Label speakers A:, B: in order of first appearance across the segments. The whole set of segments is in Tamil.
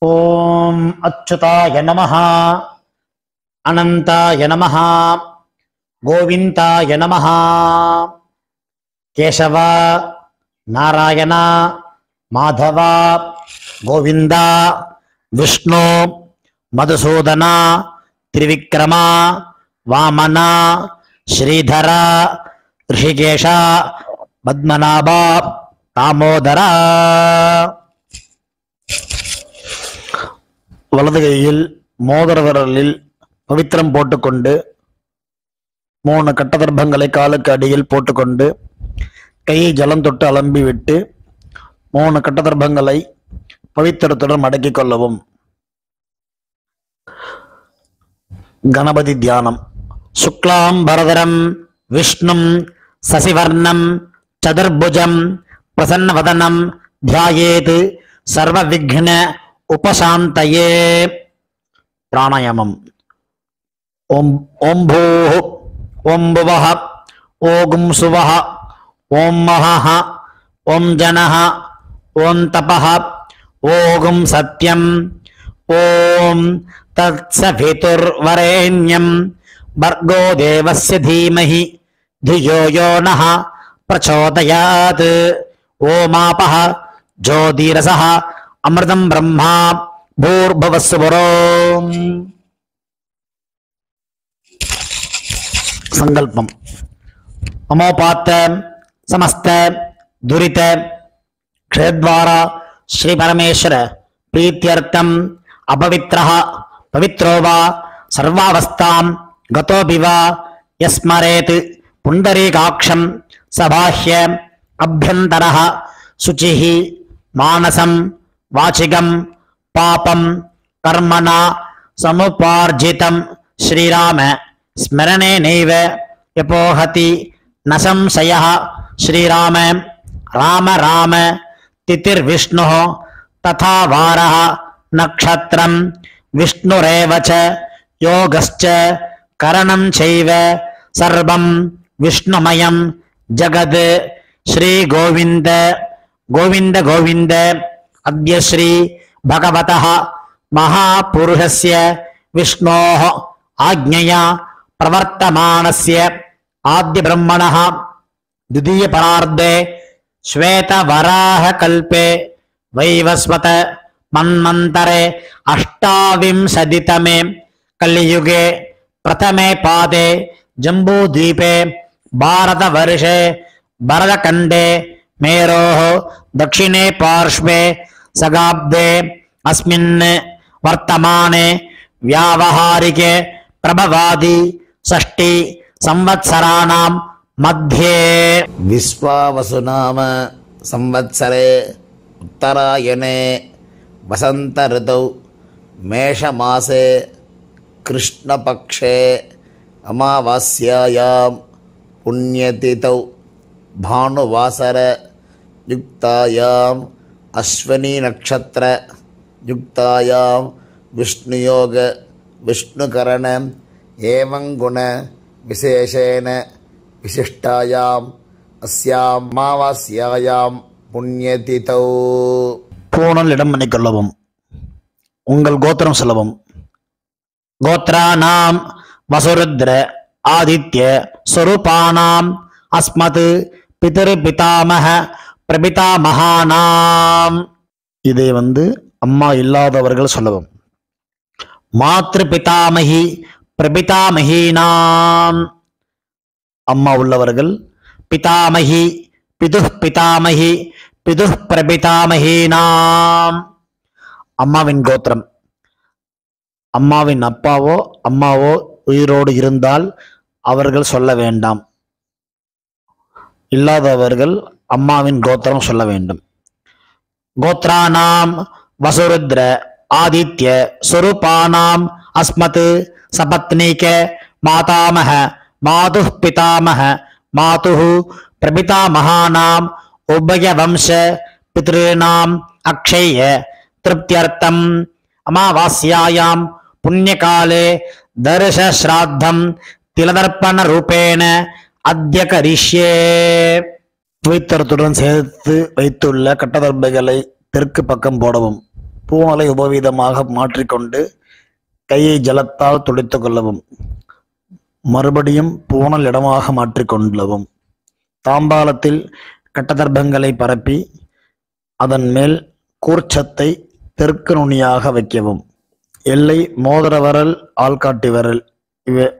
A: ஓம் அச்சுதாய நமஹ, அனந்தாய நமஹ, கோவிந்தாய நமஹ. கேசவ, நாராயண, மாதவ, கோவிந்தா, விஷ்ணு, மதுசூதன, திரிவிக்ரம, வாமன, ஸ்ரீதர, ரிஷிகேஷ, பத்மநாப, தாமோதர. வலது கையில் மோதிர விரலில் பவித்திரம் போட்டுக்கொண்டு 3 கட்டதர்ப்பங்களை காலுக்கு அடியில் போட்டுக்கொண்டு கையை ஜலம் தொட்டு அலம்பி விட்டு 3 கட்டதர்ப்பங்களை பவித்திரத்துடன் மடக்கிக் கொள்ளவும். கணபதி தியானம். சுக்லாம் பரதரம் விஷ்ணும் சசிவர்ணம் சதுர்புஜம் பிரசன்னவதனம் தியாயேத் சர்வ விக்ன உபசாந்தயே. பிராணாயாமம். ஓம் பூः ஓம் புவः ஓம் சுவः ஓம் மஹः ஓம் ஜனः ஓம் தபः ஓம் சத்யம் ஓம் தத்சவிதுர்வரேண்யம் भर्गो देवस्य धीमहि धियो यो नः प्रचोदयात्. ओमापः ज्योतिरसः अमृतं ब्रह्मा भूर्भुवस्सुवरोम्. संकल्पम. अमोपात समस्त दुरित क्षेद्वारा श्री परमेश्वर प्रीत्यर्थम अपवित्रः पवित्रो वा सर्वावस्थां गतोऽपि वा यस्मरेत् पुण्डरीकाक्षं सबाह्य अभ्यन्तरः शुचिः मानसं वाचिकं पापं कर्मणा समुपार्जितं श्रीराम स्मरणेनैव यपोहति न संशयः. श्रीराम राम राम तिथिर्विष्णुः तथा वारः नक्षत्रं विष्णुरेव च योगश्च करणं चैव सर्वं विष्णुमयं जगत्. श्री गोविंद गोविंद गोविंद. अद्य श्री भगवतः महापुरुषस्य विष्णोः आज्ञया प्रवर्तमानस्य आद्य ब्रह्मणः द्वितीय परार्धे श्वेतवराहकल्पे वैवस्वत मन्वन्तरे अष्टाविंशतितमे कलियुगे प्रथमे पादे जम्बूद्वीपे भारतवर्षे भरतखण्डे मेरोः दक्षिणे पार्श्वे सगाब्दे अस्मिन् वर्तमाने व्यावहारिके प्रभवादि षष्टि संवत्सराणां मध्ये
B: विश्वावसुनाम संवत्सरे उत्तरायणे वसंत ऋतौ मेषमासे कृष्णपक्षे अमावास्यायां पुण्यतिथौ भानुवासर युक्तायां अश्वनी नक्षत्र युक्तायां विष्णुयोग विष्णुकरण एवं गुण विशेषेण विशिष्टायाम् अस्याम् अमावास्यायां पुण्यतिथौ.
A: பூணல் இடம் பண்ணிக்கொள்ளவும். உங்கள் கோத்திரம் சொல்லவும். கோத்ராணாம் வசுருத்ர ஆதித்ய ஸ்வரூபானாம் அஸ்மத் பிதர்பிதாமஹ பிரபிதாமஹானாம். இதை அம்மா இல்லாதவர்கள் சொல்லவும். மாத்ரு பிதாமகி பிரபிதாமஹீனாம். அம்மா உள்ளவர்கள் பிதாமகி பிதுஹ் பிதாமகி பிதுஹ் பிரபிதாமஹீனாம். அம்மாவின் கோத்திரம். அம்மாவின் அப்பாவோ அம்மாவோ உயிரோடு இருந்தால் அவர்கள் சொல்ல வேண்டாம். இல்லாதவர்கள் அம்மாவின் கோத்திரம் சொல்ல வேண்டும். கோத்ராணாம் வசுருத்ர ஆதித்ய ஸ்வரூபானாம் அஸ்மத் சபத்னீக மாதாமஹ மாதுஹ் பிதாமஹ மாதுஹ் பிரபிதாமஹானாம் உபய வம்ச பித்ருணாம் அக்ஷய திருப்தியர்த்தம் அமாவாஸ்யாயாம் புண்ணியகாலே தர்ஷ ஸ்ராத்தம் திலதர்ப்பண ரூபேண அத்ய கரிஷ்யே. பவித்திரத்துடன் சேர்த்து வைத்துள்ள கட்டதர்பைகளை தெற்கு பக்கம் போடவும். பூணலை உபவீதமாக மாற்றிக்கொண்டு கையை ஜலத்தால் துடைத்து கொள்ளவும். மறுபடியும் பூணல் இடமாக மாற்றிக்கொள்ளவும். தாம்பாலத்தில் கட்டதர்பங்களை பரப்பி அதன் மேல் கூர்ச்சத்தை தெற்கு நுனியாக வைக்கவும். எல்லை மோதிர விரல், ஆள்காட்டி விரல்,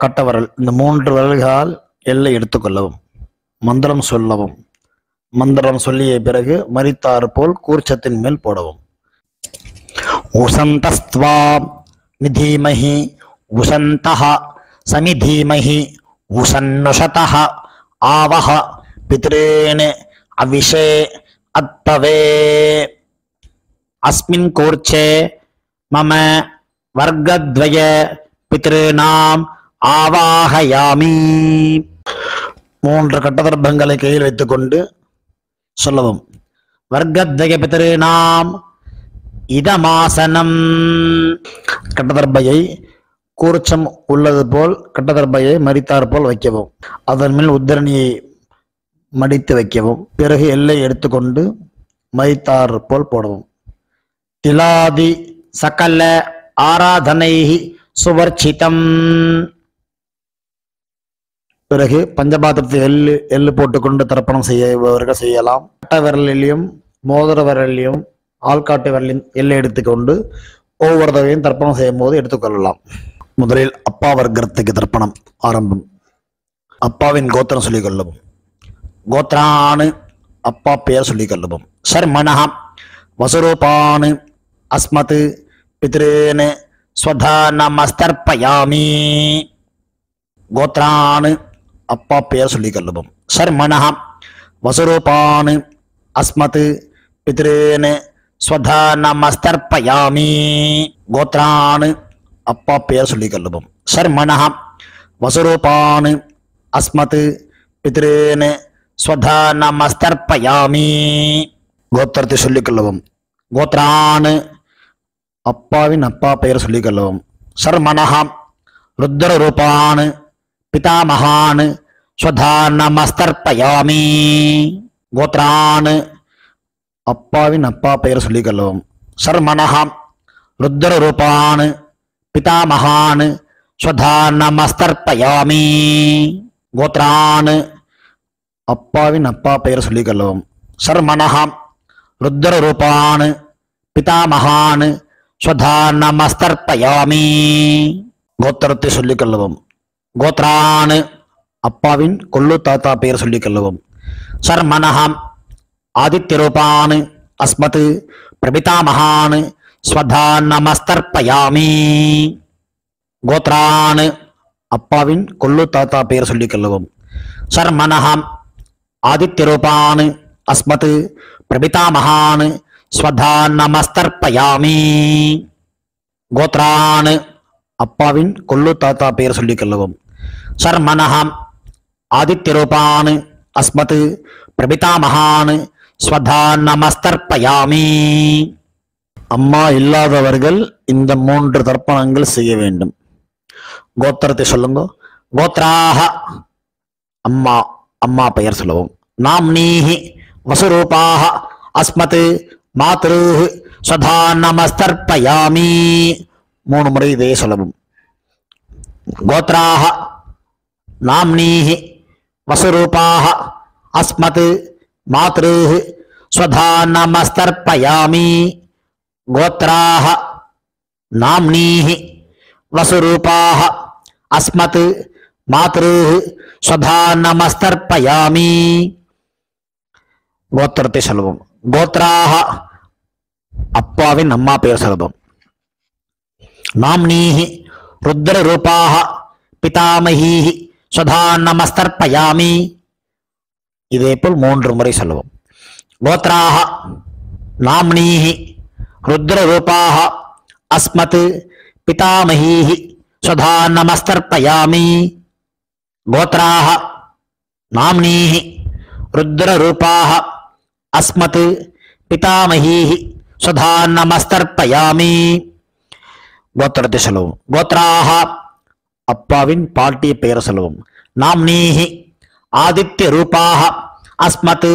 A: கட்டவரல், இந்த 3 விரல்களால் எல்லை எடுத்துக்கொள்ளவும். மந்திரம் சொல்லவும். மந்திரம் சொல்லிய பிறகு மரித்தாறு போல் கூர்ச்சத்தின் மேல் போடவும். உசந்தஸ்த்வா நிதீமஹி உசந்தஹ சமிதீமஹி உசன்னுஷதஹ ஆவஹ பித்ரேன் அவிஷே அத்தவே அஸ்மின் கூர்ச்சே மம வர்க்கத்வய பித்ருநாம் ஆவாஹயாமி. 3 கட்டதர்பங்களை கையில் வைத்துக்கொண்டு சொல்லவும். வர்க்கத்வய பித்ருநாம் இதமாசனம். கட்டதர்பையை கூர்ச்சம் உள்ளது போல் கட்டதர்பையை மரித்தார் போல் வைக்கவும். அதன் மேல் உத்தரணியை மடித்து வைக்கவும். பிறகு எல்லை எடுத்துக்கொண்டு மரித்தார் போல் போடவும். திலாதி சகல ஆராதனை சுவர்ச்சிதம். பிறகு பஞ்சபாத்திரத்தை எள்ளு போட்டுக்கொண்டு தர்ப்பணம் செய்யவர்கள் செய்யலாம். கட்ட விரலிலையும் மோதிர விரலிலையும் ஆள்காட்டு விரலின் எல்லை எடுத்துக்கொண்டு ஒவ்வொரு தடவையும் தர்ப்பணம் செய்யும் போது எடுத்துக்கொள்ளலாம். முதலில் அப்பா வர்க்கத்துக்கு தர்ப்பணம் ஆரம்பம். அப்பாவின் கோத்திரம் சொல்லிக் கொள்ளவும். கோத்ரானு அப்பா பெயர் சொல்லிக் கொள்ளவும். ஷர்மணஹ வசுரூபானு அஸ்மத் பித்ரேன் ஸ்வதா நமஸ்தர்ப்பயாமி. கோத்ரானு அப்பா பெயர் சொல்லிக் கொள்ளவும். ஷர்மணஹ வசுரூபானு அஸ்மத் பித்ரேன் ஸ்வதா நமஸ்தர்ப்பயாமி. கோத்ரானு அப்பா பெயர் சொல்லிக் கொள்ளவும். ஷர்மணஹ வசுரூபானு அஸ்மத் பித்ரேன் ஸ்வதா நமஸ்தர்ப்பயாமி. கோத்திரத்தை சொல்லிக் கொள்ளவும். கோத்ரானு அப்பாவின் அப்பா பெயர் சொல்லிக் கொள்ளவும். ஷர்மணஹ ருத்ர ரூபான் பிதாமகான் ஸ்வதா நமஸ்தர்ப்பயாமி. கோத்ரான் அப்பாவின் அப்பா பெயர் சொல்லிக் கொள்ளவும். ஷர்மணஹ ருத்ர ரூபான் பிதாமகான் ஸ்வதா நமஸ்தர்ப்பயாமி. கோத்ரான் அப்பாவின் அப்பா பெயர் சொல்லிக் கொள்ளவும். ஷர்மணஹ ருத்ர ரூபான் பிதாமகான் ஸ்வதா நமஸ்தர்ப்பயாமி. கோத்திரத்தை சொல்லிக் கொள்ளவும். கோத்ரான் அப்பாவின் கொள்ளு தாத்தா பெயர் சொல்லிக் கொள்ளவும். ஷர்மணஹ ஆதித்ய ரூபான் அஸ்மத் பிரபிதாமகான் ஸ்வதா நமஸ்தர்ப்பயாமி. கோத்ரான் அப்பாவின் கொள்ளு தாத்தா பெயர் சொல்லிக் கொள்ளவும். ஷர்மணஹ ஆதித்ய ரூபான் அஸ்மத் பிரபிதாமகான் ஸ்வதா நமஸ்தர்ப்பயாமி. கோத்ரான் அப்பாவின் கொள்ளு தாத்தா பெயர் சொல்லிக் கொள்ளவும். ஷர்மணஹ ஆதித்ய ரூபான் அஸ்மத் பிரபிதாமகான் ஸ்வதா நமஸ்தர்ப்பயாமி. அம்மா இல்லாதவர்கள் இந்த 3 தர்ப்பணங்கள் செய்ய வேண்டும். கோத்திரத்தை சொல்லுங்க. கோத்ராஹ அம்மா, அம்மா பெயர் சொல்லவும். நாம்னீஹி வசுரூபாஹ அஸ்மத் மாத்ருஹ் ஸ்வதா நமஸ்தர்ப்பயாமி. 3 முறை இதே சொல்லவும். கோத்ராஹ நாம்னீஹி வசுரூபாஹ அஸ்மத் மாத்ருஹ் ஸ்வதா நமஸ்தர்ப்பயாமி. கோத்ராஹ நாம்னீஹி வசுரூபாஹ அஸ்மத் மாத்ருஹ் ஸ்வதா நமஸ்தர்ப்பயாமி. கோத்திரத்தை சொல்லுவோம். கோத்ராஹ அப்பாவின் அம்மா பெயர் சொல்லுவோம். நாம்னீஹி ருத்ர ரூபாஹ பிதாமஹீஹி ஸ்வதா நமஸ்தர்ப்பயாமி. இதேபோல் 3 முறை சொல்லுவோம். கோத்ராஹ நாம்னீஹி ருத்ர ரூபாஹ அஸ்மத் பிதாமஹீஹி ஸ்வதா நமஸ்தர்ப்பயாமி. கோத்ராஹ நாம்னீஹி ருத்ர ரூபாஹ அஸ்மத் பிதாமஹீஹி ஸ்வதா நமஸ்தர்ப்பயாமி. கோத்திரத்தை சொல்லுவோம். கோத்ராஹ அப்பாவின் பாட்டிய பெயர் சொல்லுவோம். நாம்னீஹி ஆதித்ய ரூபாஹ அஸ்மத்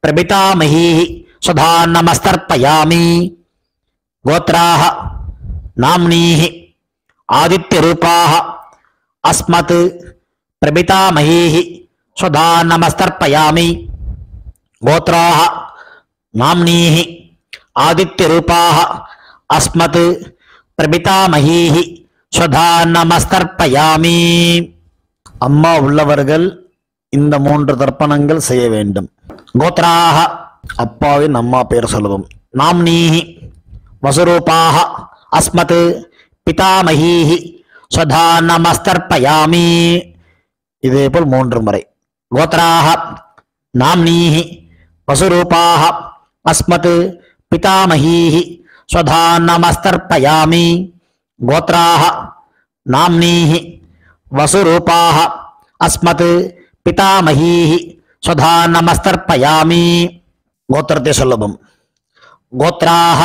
A: பிரபிதாமஹீஹி ஸ்வதா நமஸ்தர்ப்பயாமி. கோத்ராஹ நாம்னீஹி ஆதித்யரூபாஹ அஸ்மத் பிரபிதாமஹீஹி ஸ்வதா நமஸ்தர்ப்பயாமி. கோத்ராஹ நாம்னீஹி ஆதித்யரூபாஹ அஸ்மத் பிரபிதாமஹீஹி ஸ்வதா நமஸ்தர்ப்பயாமி. அம்மா உள்ளவர்கள் இந்த 3 தர்ப்பணங்கள் செய்ய வேண்டும். கோத்ராஹ அப்பாவின் அம்மா பெயர் சொல்லவும். நாம்னீஹி வசுரூபாஹ அஸ்மத் பிதாமஹீஹி ஸ்வதா நமஸ்தர்ப்பயாமி. இதேபோல் 3 முறை. கோத்ராஹ நாம்னீஹி வசுரூபாஹ அஸ்மத் பிதாமஹீஹி ஸ்வதா நமஸ்தர்ப்பயாமி. கோத்ராஹ நாம்னீஹி வசுரூபாஹ அஸ்மத் பிதாமஹீஹி ஸ்வதா நமஸ்தர்ப்பயாமி. கோத்திரத்தை சொல்லவும். கோத்ராஹ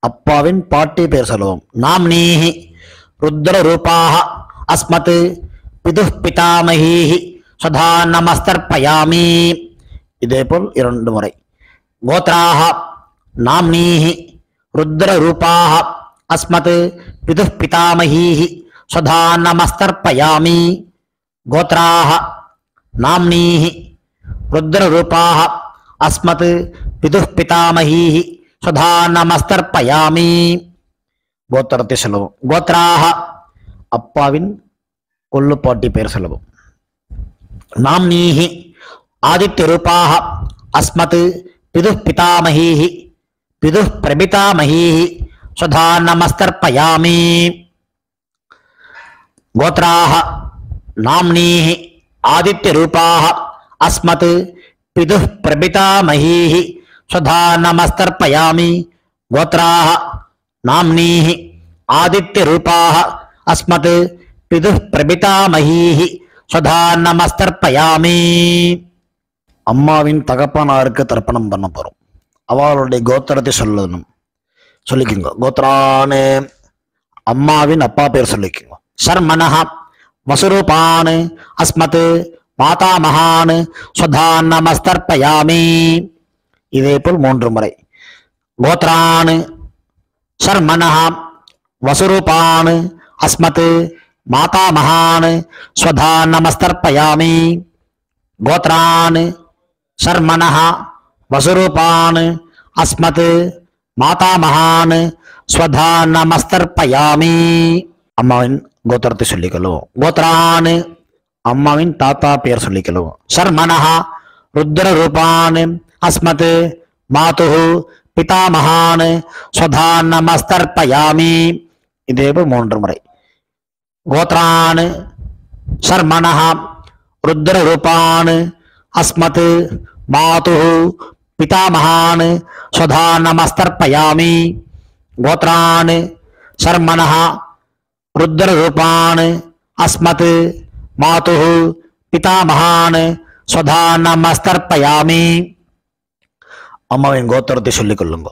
A: அப்பாவின் பாட்டி பெயர் சொல்லவும். நாம்னீஹி ருத்ரரூபாஹ அஸ்மத் பிதுஹ் பிதாமஹீஹி ஸ்வதா நமஸ்தர்ப்பயாமி. இதேபோல் 2 முறை. கோத்ராஹ நாம்னீஹி ருத்ரரூபாஹ அஸ்மத் பிதுஹ் பிதாமஹீஹி ஸ்வதா நமஸ்தர்ப்பயாமி. கோத்ராஹ நாம்னீஹி ருத்ரரூபாஹ அஸ்மத் பிதுஹ் பிதாமஹீஹி ஸ்வதா நமஸ்தர்ப்பயாமி. கோத்திரத்தை சொல்லவும். கோத்ராஹ அப்பாவின் கொள்ளுப்பாட்டி பெயர் சொல்லவும். நாம்னீஹி ஆதித்யரூபாஹ அஸ்மத் பிதுஹ் பிதாமஹீஹி பிதுஹ் பிரபிதாமஹீஹி ஸ்வதா நமஸ்தர்ப்பயாமி. கோத்ராஹ நாம்னீஹி ஆதித்யரூபாஹ அஸ்மத் பிதுஹ் பிரபிதாமஹீஹி ஸ்வதா நமஸ்தர்ப்பயாமி. கோத்ராஹ நாம்னீஹி ஆதித்யரூபாஹ அஸ்மத் பிதுஹ் பிரபிதாமஹீஹி ஸ்வதா நமஸ்தர்ப்பயாமி. அம்மாவின் தகப்பனாருக்கு தர்ப்பணம் பண்ண போறோம். அவளுடைய கோத்திரத்தை சொல்லணும். சொல்லிக்கோங்க. கோத்ரானு அம்மாவின் அப்பா பேர் சொல்லிக்கோங்க. சர்மனஹ வசுரூபான் அஸ்மத் மாதாமகான் ஸ்வதா நமஸ்தர்ப்பயாமி. இதேபோல் 3 முறை. கோத்ரான் சர்மனஹ வசுரூபான் அஸ்மத் மாதாமகான் ஸ்வதா நமஸ்தர்ப்பயாமி. கோத்ரான் சர்மனஹ வசுரூபான் அஸ்மத் மாதாமகான் ஸ்வதா நமஸ்தர்ப்பயாமி. அம்மாவின் கோத்திரத்தை சொல்லிக்கொள்ளுவோம். கோத்ரான் அம்மாவின் தாத்தா பெயர் சொல்லிக்கொள்ளுவோம். சர்மனஹ ருத்ரரூபான் அஸ்மத் மாதுஹு பிதாமகான் ஸ்வதா நமஸ்தர்ப்பயாமி. இதேபோல் 3 முறை. கோத்ரான் சர்மனஹ ருத்ரரூபான் அஸ்மத் மாதுஹு பிதாமகான் ஸ்வதா நமஸ்தர்ப்பயாமி. கோத்ரான் சர்மனஹ ருத்ரரூபான் அஸ்மத் மாதுஹு பிதாமகான் ஸ்வதா நமஸ்தர்ப்பயாமி. அம்மாவின் கோத்திரத்தை சொல்லிக் கொள்ளுங்க.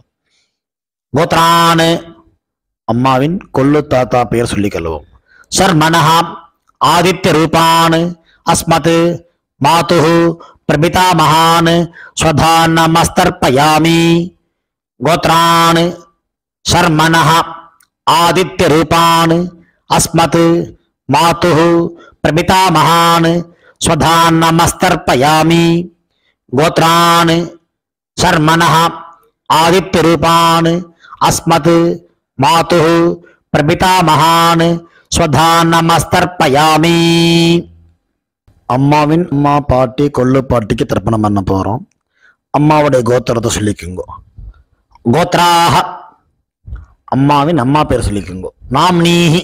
A: கோத்ரான் அம்மாவின் கொள்ளு தாத்தா பெயர் சொல்லிக் கொள்ளுவோம். சர்மனஹ ஆதித்யரூபான் அஸ்மத் மாதுஹு பிரபிதாமகான் ஸ்வதா நமஸ்தர்ப்பயாமி. கோத்ரான் சர்மனஹ ஆதித்யரூபான் அஸ்மத் மாதுஹு பிரபிதாமகான் ஸ்வதா நமஸ்தர்ப்பயாமி. கோத்ரான் சர்மனஹ ஆதித்யரூபான் அஸ்மத் மாதுஹு பிரபிதாமகான் ஸ்வதா நமஸ்தர்ப்பயாமி. அம்மாவின் அம்மா பாட்டி கொள்ளு பாட்டிக்கு தர்ப்பணம் பண்ண போறோம். அம்மாவுடைய கோத்திரத்தை சொல்லிக்குங்க. கோத்ராஹ அம்மாவின் அம்மா பேர் சொல்லிக்குங்க. நாம்னீஹி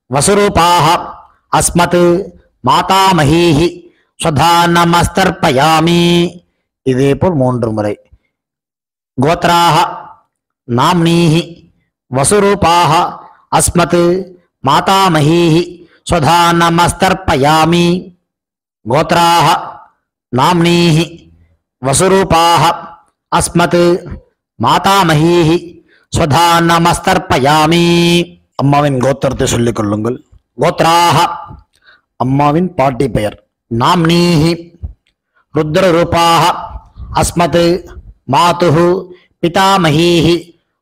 A: வசுரூபாஹ அஸ்மத் மாதாமஹீஹி ஸ்வதா நமஸ்தர்ப்பயாமி. இதேபோல் 3 முறை. கோத்ராஹ நாம்னீஹி வசுரூபாஹ அஸ்மத் மாதாமஹீஹி ஸ்வதா நமஸ்தர்ப்பயாமி. கோத்ராஹ நாம்னீஹி வசுரூபாஹ அஸ்மத் மாதாமஹீஹி ஸ்வதா நமஸ்தர்ப்பயாமி. அம்மாவின் கோத்திரத்தை சொல்லிக் கொள்ளுங்கள். கோத்ராஹ அம்மாவின் பாட்டி பெயர். நாம்னீஹி ருத்ரரூபாஹ அஸ்மத் மாதுஹு பிதாமஹீஹி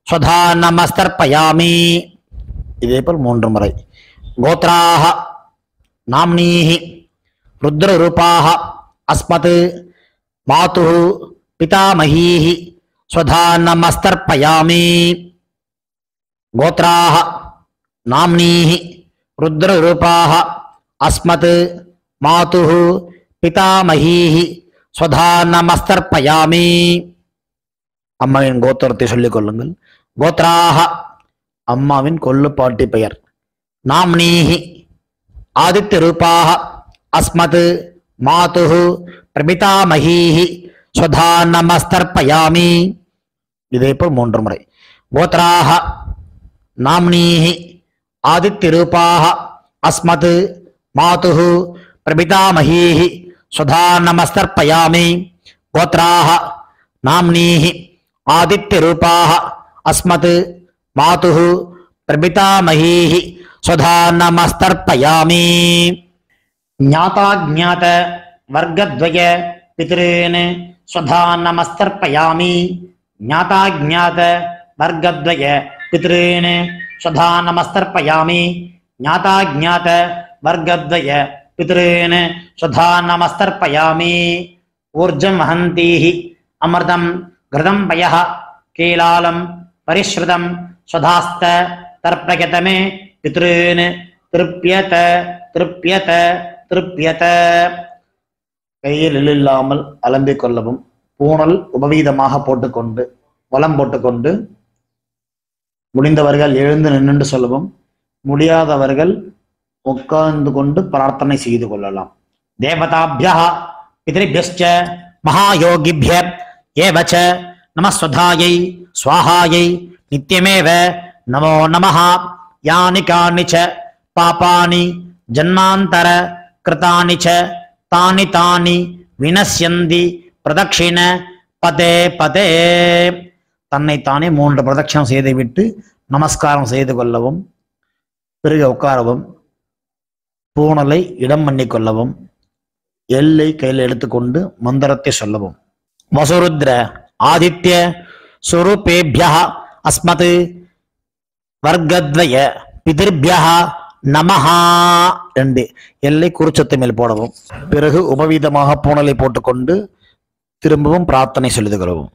A: ஸ்வதா நமஸ்தர்ப்பயாமி. இதேபோல் 3 முறை. கோத்ராஹ நாம்னீஹி ருத்ரரூபாஹ அஸ்மத் மாதுஹு பிதாமஹீஹி ஸ்வதா நமஸ்தர்ப்பயாமி. கோத்ராஹ நாம்னீஹி ருத்ரரூபாஹ அஸ்மத் மாதுஹு பிதாமஹீஹி ஸ்வதா நமஸ்தர்ப்பயாமி. அம்மாவின் கோத்திரத்தை சொல்லிக் கொள்ளுங்கள். கோத்ராஹ அம்மாவின் கொல்லுப்பாட்டி பெயர். நாம்னீஹி ஆதித்ய ரூபாஹ அஸ்மத் மாதுஹு பிரபிதாமஹீஹி ஸ்வதா நமஸ்தர்ப்பயாமி. இதேபோல் 3 முறை. கோத்ராஹ நாம்னீஹி ஆதித்ய ரூபாஹ அஸ்மத் மாதுஹு பிரபிதாமஹீஹி ஸ்வதா நமஸ்தர்ப்பயாமி. கோத்ராஹ நாம்னீஹி ஆதித்ய ரூபாஹ அஸ்மத் மாதுஹு பிரபிதாமஹீஹி ஸ்வதா நமஸ்தர்ப்பயாமி. ஞாதா ஞாத வர்க்கத்வய பித்ருன் ஸ்வதா நமஸ்தர்ப்பயாமி. ஞாதா ஞாத வர்க்கத்வய பித்ருன் ஸ்வதா நமஸ்தர்ப்பயாமி. ஞாதா ஞாத வர்க்கத்வய பித்ருன் ஸ்வதா நமஸ்தர்ப்பயாமி. ஊர்ஜம் வஹந்தீஹி அமிர்தம் கிருதம் பயः கீலாலம் பரிஸ்ருதம் ஸ்வதாஸ்த தர்ப்பயதமே பித்ருன் திருப்யத திருப்யத திருப்யத. கையில் இல்லாமல் அலம்பிக் கொள்ளவும். பூணல் உபவீதமாக போட்டுக்கொண்டு வலம் போட்டுக்கொண்டு முடிந்தவர்கள் எழுந்து நின்று சொல்லவும். முடியாதவர்கள் உட்கார்ந்து கொண்டு பிரார்த்தனை செய்து கொள்ளலாம். தேவதாபியः பித்ருபியஸ்ச மகாயோகிபிய ஏவச்ச நமஸ்வதாயை ஸ்வாஹாயை நித்யமேவ நமோ நமஹ. யானி கானிச்ச பாபானி ஜன்மாந்தர கிருதானி ச தானி தானி வினஸ்யந்தி பிரதக்ஷிண பதே பதே. தன்னைத்தானே 3 பிரதட்சணம் செய்துவிட்டு நமஸ்காரம் செய்து கொள்ளவும். பிறகு உட்காரவும். பூணலை இடம் பண்ணி கொள்ளவும். எல்லை கையில் எடுத்துக்கொண்டு மந்திரத்தை சொல்லவும். வசுருத்ர ஆதித்ய சுரூபேபியः அஸ்மத் வர்க்கத்வய பிதிர்பியः நமஹ. 2 எல்லை குறிச்சத்தை மேல் போடவும். பிறகு உபவீதமாக பூணலை போட்டுக்கொண்டு திரும்பவும் பிரார்த்தனை சொல்லிக் கொள்ளவும்.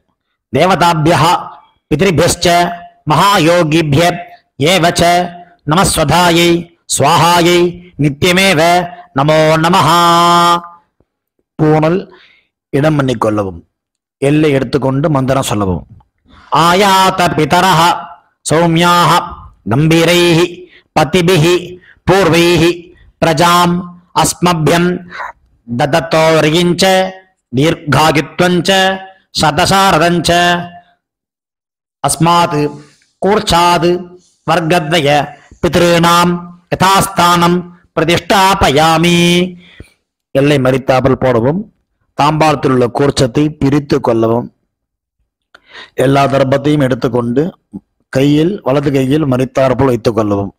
A: தேவதாபியः பித்ருபியஸ்ச மகாயோகிபிய ஏவச்ச நமஸ்வதாயை ஸ்வாஹாயை நித்யமேவ நமோ நமஹ. பூணல் இடம் பண்ணிக் கொள்ளவும். எல்லை எடுத்துக்கொண்டு மந்திரம் சொல்லவும். ஆயாத பிதரஹ சௌமியாஹ கம்பீரைஹி பதிபிஹி பூர்வைஹி பிரஜாம் அஸ்மப்யம் ததத்தோரிஞ்ச தீர்காயுத்வஞ்ச சதசாரதஞ்ச அஸ்மாத் கூர்ச்சாத் வர்க்கத்வய பித்ருணாம் யதாஸ்தானம் பிரதிஷ்டாபயாமி. எல்லை மறித்தாமல் போடவும். தாம்பாளத்தில் உள்ள கூர்ச்சத்தை பிரித்து கொள்ளவும். எல்லா தர்ப்பத்தையும் எடுத்துக்கொண்டு கையில் வலது கையில் மறித்தாற்போல் வைத்துக் கொள்ளவும்.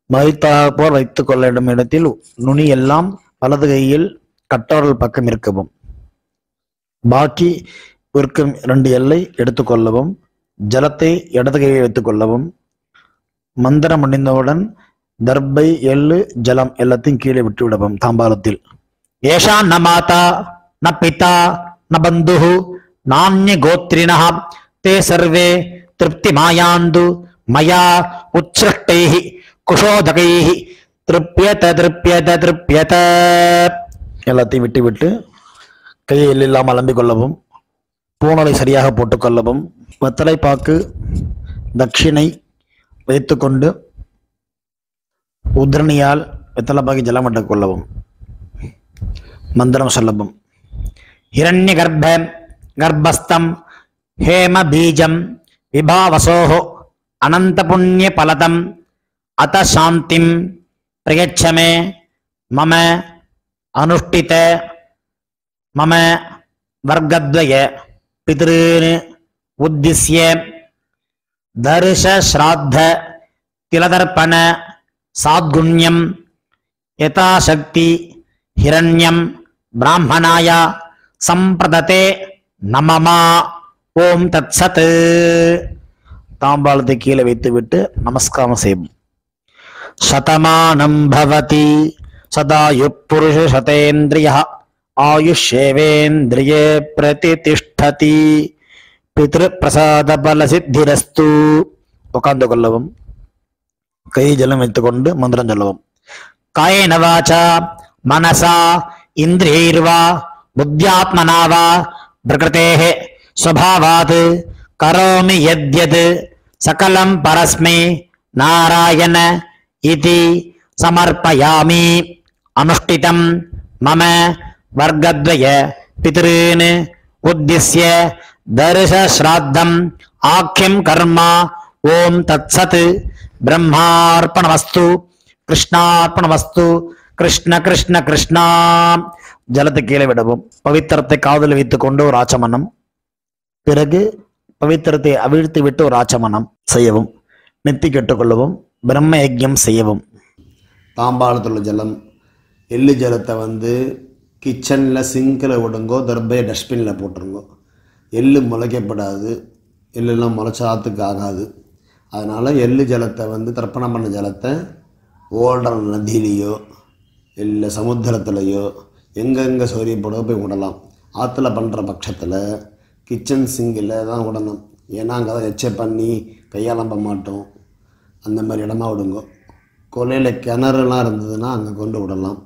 A: மறித்தாற்போல் வைத்துக் கொள்ள வேண்டும் இடத்தில் நுனி எல்லாம் வலது கையில் கட்டவரல் பக்கம் இருக்கவும். பாக்கி இருக்கும் 2 எல்லை எடுத்துக்கொள்ளவும். ஜலத்தை இடது கையில் எடுத்துக் கொள்ளவும். மந்திரம் முடிந்தவுடன் தர்பை எள்ளு ஜலம் எல்லாத்தையும் கீழே விட்டு விடவும். தாம்பாளத்தில் ஏஷா ந மாதா ந பிதா ந பந்துஹு நான்ய கோத்ரிணः தே சர்வே திருப்தி மாயாந்து மயா உச்ச்ருஷ்டைஹி குஷோதகைஹி திருப்யத திருப்யத திருப்யத. எல்லாத்தையும் விட்டு விட்டு கையில் இல்லாமல் அலம்பிக் கொள்ளவும். பூணலை சரியாக போட்டுக்கொள்ளவும். வெத்தலை பாக்கு தட்சிணை வைத்துக்கொண்டு உத்ரணியால் வெத்தலை பாக்கி ஜலம் எடுத்துக் கொள்ளவும். மந்திரம் சொல்லவும். ஹிரண்ய கர்ப்ப கர்ப்பஸ்தம் ஹேம பீஜம் விபாவசோஹோ அனந்த புண்ணிய பலதம் அத சாந்திம் பிரயச்சமே மம அனுஷ்டித மம வர்க்கத்வய பித்ருன் உத்திஸ்ய தர்ஷ ஸ்ராத்த திலதர்ப்பண சாத்குண்யம் யதாசக்தி ஹிரண்யம் பிராமணாய சம்பிரததே நமமா. ஓம் தத்சத். தாம்பாளத்தை கீழே வைத்துவிட்டு நமஸ்காரம் செய்வோம். சதமானம் பவதி சதாயு புருஷ சதேந்திரிய ஆயுஷேவேந்திரியே பிரதிதிஷ்டதி பித்ரு பிரசாத பல சித்திரஸ்து. உட்கார்ந்து கொள்ளவும். கை ஜலம் வைத்துக்கொண்டு மந்திரம் சொல்லவும். காயேன வாசா மனசா இந்திரியைர்வா புத்தியாத்மனா வா பிரகிருதேஹ ஸ்வபாவாத் கரோமி யத்யத் சகலம் பரஸ்மை நாராயண இதி சமர்ப்பயாமி. அனுஷ்டிதம் மம வர்க்கத்வய பித்ருன் உத்திஸ்ய தர்ஷ ஸ்ராத்தம் ஆக்யம் கர்மா. ஓம் தத்சத். பிரம்மார்ப்பணமஸ்து. கிருஷ்ணார்ப்பணமஸ்து. கிருஷ்ண கிருஷ்ண கிருஷ்ணா. ஜலத்தை கீழே விடவும். பவித்திரத்தை காதல் வைத்துக் கொண்டு ஒரு ஆச்சமனம். பிறகு பவித்திரத்தை அவிழ்த்து விட்டு ஒரு ஆச்சமனம் செய்யவும். நெத்தி கெட்டுக்கொள்ளவும். பிரம்ம யஜ்யம் செய்யவும்.
C: தாம்பாளத்தில் உள்ள ஜலம், எள்ளு ஜலத்தை கிச்சனில் சிங்கில் விடுங்கோ, தர்பையை டஸ்ட்பினில் போட்டுருங்கோ. எள்ளு முளைக்கப்படாது, எள்ளெல்லாம் முளைச்சாத்துக்கு ஆகாது. அதனால் எள்ளு ஜலத்தை தர்ப்பணம் பண்ண ஜலத்தை ஓடுற நதியிலையோ இல்லை சமுத்திரத்துலையோ எங்கெங்கே சௌரியப்படோ போய் விடலாம். ஆற்றுல பண்ணுற பட்சத்தில் கிச்சன் சிங்கில் தான் விடணும். ஏன்னா அங்கே தான் எச்சை பண்ணி கையாளம்ப மாட்டோம். அந்த மாதிரி இடமா விடுங்கோ. கொலையில் கிணறுலாம் இருந்ததுன்னா அங்கே கொண்டு விடலாம்.